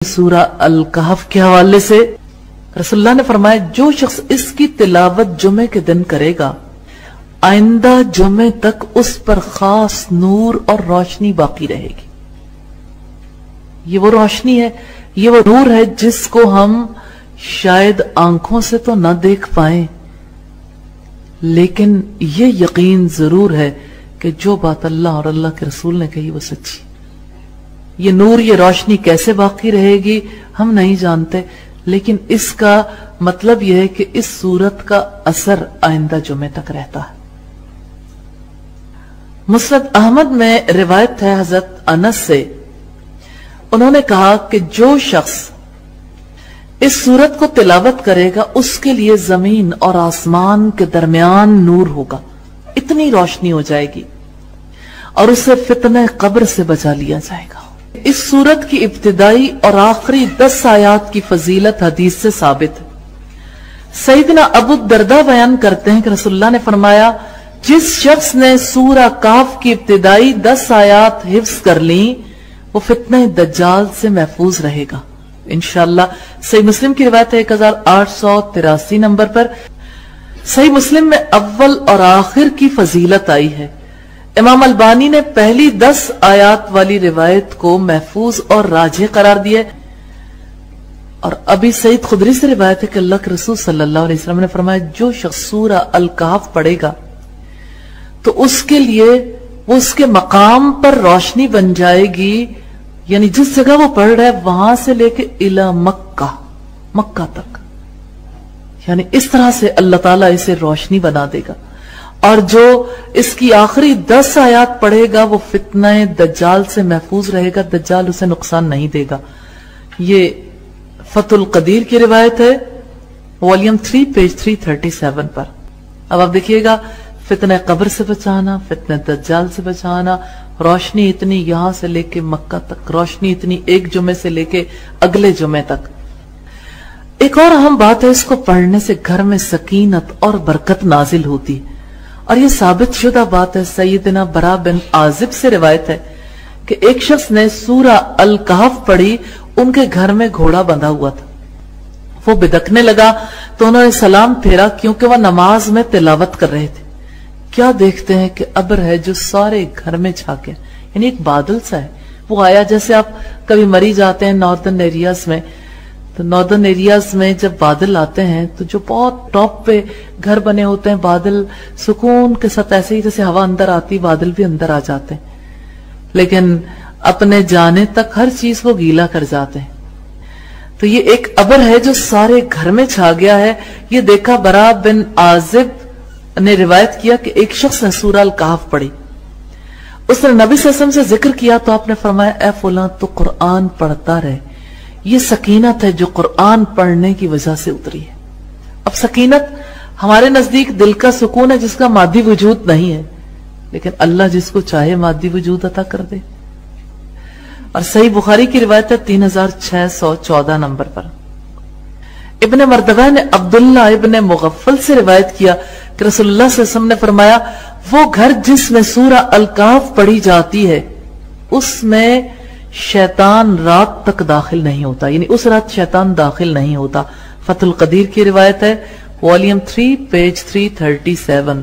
سورہ الکہف کے حوالے سے رسول اللہ نے فرمایا جو شخص اس کی تلاوت جمعے کے دن کرے گا آئندہ جمعے تک اس پر خاص نور اور روشنی باقی رہے گی۔ یہ وہ روشنی ہے، یہ وہ نور ہے جس کو ہم شاید آنکھوں سے تو نہ دیکھ پائیں، لیکن یہ یقین ضرور ہے کہ جو بات اللہ اور اللہ کے رسول نے کہی وہ سچی۔ یہ نور، یہ روشنی کیسے باقی رہے گی ہم نہیں جانتے، لیکن اس کا مطلب یہ ہے کہ اس صورت کا اثر آئندہ جمعے تک رہتا ہے۔ مسند احمد میں روایت ہے حضرت انس سے، انہوں نے کہا کہ جو شخص اس سورت کو تلاوت کرے گا اس کے لیے زمین اور آسمان کے درمیان نور ہوگا، اتنی روشنی ہو جائے گی، اور اسے فتنہ قبر سے بچا لیا جائے گا۔ اس سورت کی ابتدائی اور آخری 10 آیات کی فضیلت حدیث سے ثابت ہے۔ سیدنا ابو الدرداء بیان کرتے ہیں کہ رسول اللہ نے فرمایا جس شخص نے سورہ کہف کی ابتدائی 10 آیات حفظ کر لیں وہ فتنہ دجال سے محفوظ رہے گا انشاءاللہ۔ صحیح مسلم کی روایت ہے 1883 نمبر پر۔ صحیح مسلم میں اول اور آخر کی فضیلت آئی ہے۔ امام البانی نے پہلی 10 آیات والی روایت کو محفوظ اور راجح قرار دیا، اور ابی سعید خدری سے روایت ہے کہ اللہ کے رسول صلی اللہ علیہ وسلم نے فرمایا جو شخص سورہ الکہف پڑھے گا تو اس کے لیے وہ اس کے مقام پر روشنی بن جائے گی، یعنی جس جگہ وہ پڑھ رہا ہے وہاں سے لے کے الی مکہ تک، یعنی اس طرح سے اللہ تعالیٰ اسے روشنی بنا دے گا۔ اور جو اس کی آخری 10 آیات پڑھے گا وہ فتنہ دجال سے محفوظ رہے گا، دجال اسے نقصان نہیں دے گا۔ یہ فتح القدیر کی روایت ہے والیوم 3 پیج 337 پر۔ اب آپ دیکھیے گا فتنہ قبر سے بچانا، فتنہ دجال سے بچانا، روشنی اتنی یہاں سے لے کے مکہ تک، روشنی اتنی ایک جمعے سے لے کے اگلے جمعے تک۔ ایک اور اہم بات ہے، اس کو پڑھنے سے گھر میں سکینت اور برکت نازل ہوتی، اور یہ ثابت شدہ بات ہے۔ سیدنا برا بن عازب سے روایت ہے کہ ایک شخص نے سورہ الکہف پڑھی، ان کے گھر میں گھوڑا بندھا ہوا تھا، وہ بدکنے لگا تو انہوں نے سلام پھیرا کیونکہ وہ نماز میں تلاوت کر رہے تھے۔ کیا دیکھتے ہیں کہ ابر ہے جو سارے گھر میں چھا گیا، یعنی ایک بادل سا ہے، وہ آیا جیسے آپ کبھی مری جاتے ہیں ناردرن ایریاز میں، تو ناردرن ایریاز میں جب بادل آتے ہیں تو جو بہت ٹاپ پہ گھر بنے ہوتے ہیں، بادل سکون کے ساتھ ایسے ہی جیسے ہوا اندر آتی بادل بھی اندر آ جاتے ہیں، لیکن اپنے جانے تک ہر چیز کو گیلا کر جاتے ہیں۔ تو یہ ایک ابر ہے جو سارے گھر میں چھا گیا ہے۔ یہ دیکھا برا بن عازب نے روایت کیا کہ ایک شخص نے سورہ الکہف پڑھی، اس نے نبی صلی اللہ علیہ وسلم سے ذکر کیا تو آپ نے فرمایا اے فلاں تو قرآن پڑھتا رہے، یہ سکینت ہے جو قرآن پڑھنے کی وجہ سے اتری ہے۔ اب سکینت ہمارے نزدیک دل کا سکون ہے جس کا مادی وجود نہیں ہے، لیکن اللہ جس کو چاہے مادی وجود عطا کر دے۔ اور صحیح بخاری کی روایت ہے 3614 نمبر پر۔ ابن مردوہ نے عبداللہ ابن مغفل سے روایت کیا کہ رسول اللہ صلی اللہ علیہ وسلم نے فرمایا وہ گھر جس میں سورہ الکہف پڑھی جاتی ہے اس میں شیطان رات تک داخل نہیں ہوتا، یعنی اس رات شیطان داخل نہیں ہوتا۔ فتح القدیر کی روایت ہے والیوم 3 پیج 337۔